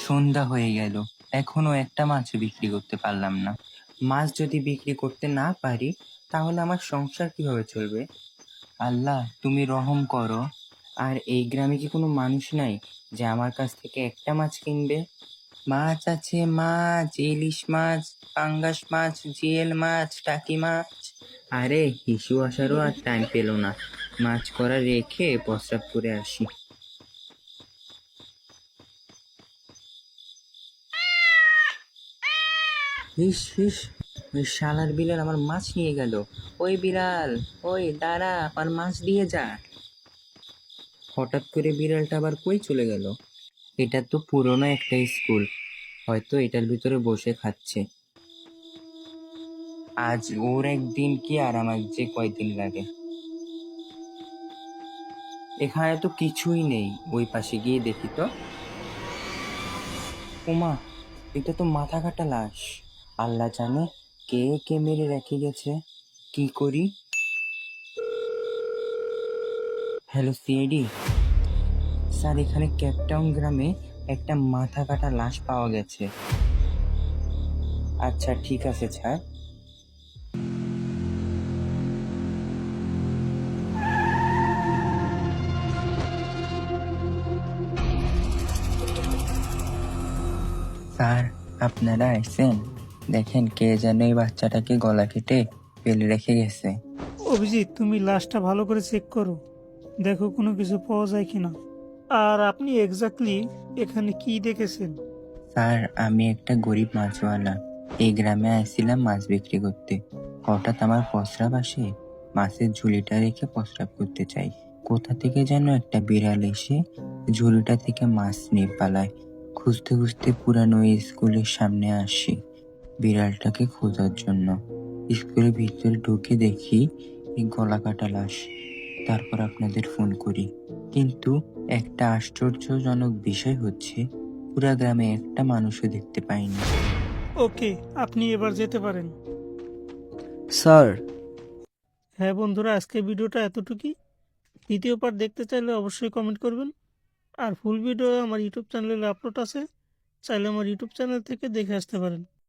সন্ধ্যা হয়ে গেল, এখনো একটা মাছও বিক্রি করতে পারলাম না। মাছ যদি বিক্রি করতে না পারি তাহলে আমার সংসার কিভাবে চলবে? আল্লাহ, তুমি রহম করো। আর এই গ্রামে কি কোনো মানুষ নাই যে আমার কাছ থেকে একটা মাছ কিনবে? মাছ আছে, মাছ, ইলিশ মাছ, পাঙ্গাস মাছ, জিয়েল মাছ, টাকি মাছ। আরে হিসু আসারও আর টাইম পেল না, মাছ করা রেখে প্রস্রাব করে আসি। হিস হিস, ওই শালার বিড়াল আমার মাছ নিয়ে গেল। ওই বিড়াল, ওই দাঁড়া, আমার মাছ দিয়ে যা। হঠাৎ করে বিড়ালটা আবার কই চলে গেল? এটা তো পুরনো একটা স্কুল, হয়তো এটার ভিতরে বসে খাচ্ছে। আজ ওর একদিন কি আর আমার যে কয়দিন লাগে। এখানে তো কিছুই নেই, ওই পাশে গিয়ে দেখি তো। ওমা, এটা তো মাথা কাটা লাশ। আল্লাহ জানে কে কে মেরে রেখে গেছে। কি করি? হ্যালো সিআইডি স্যার, এখানে ক্যাপটাউন গ্রামে একটা মাথা কাটা লাশ পাওয়া গেছে। আচ্ছা ঠিক আছে স্যার। স্যার, আপনারা আইছেন? দেখেন কে যেন এই বাচ্চাটাকে গলা কেটে ফেলে রেখে গেছে। অভিজিৎ, তুমি লাশটা ভালো করে চেক করো, দেখো কোনো কিছু পাওয়া যায় কিনা। আর আপনি এক্স্যাক্টলি এখানে কি দেখেছেন? স্যার, আমি একটা গরিব মাছওয়ালা, এই গ্রামে আসছিলাম মাছ বিক্রি করতে। হঠাৎ আমার প্রস্রাব আসে, মাছের ঝুলিটা রেখে প্রস্রাব করতে চাই। কোথা থেকে যেন একটা বিড়াল এসে ঝুলিটা থেকে মাছ নিয়ে পালায়। খুঁজতে খুঁজতে পুরানো এই স্কুলের সামনে আসি বিড়ালটাকে খোঁজার জন্য। স্কুলের ভিতরে ঢুকে দেখি এই গলা কাটা লাশ। তারপর আপনাদের ফোন করি। কিন্তু একটা আশ্চর্যজনক বিষয় হচ্ছে, পুরা গ্রামে একটা মানুষও দেখতে পাইনি। ওকে, আপনি এবার যেতে পারেন। স্যার, হ্যাঁ বন্ধুরা, আজকে ভিডিওটা এতটুকুই। দ্বিতীয় পার্ট দেখতে চাইলে অবশ্যই কমেন্ট করবেন। আর ফুল ভিডিও আমার ইউটিউব চ্যানেলে আপলোড আছে, চাইলে আমার ইউটিউব চ্যানেল থেকে দেখে আসতে পারেন।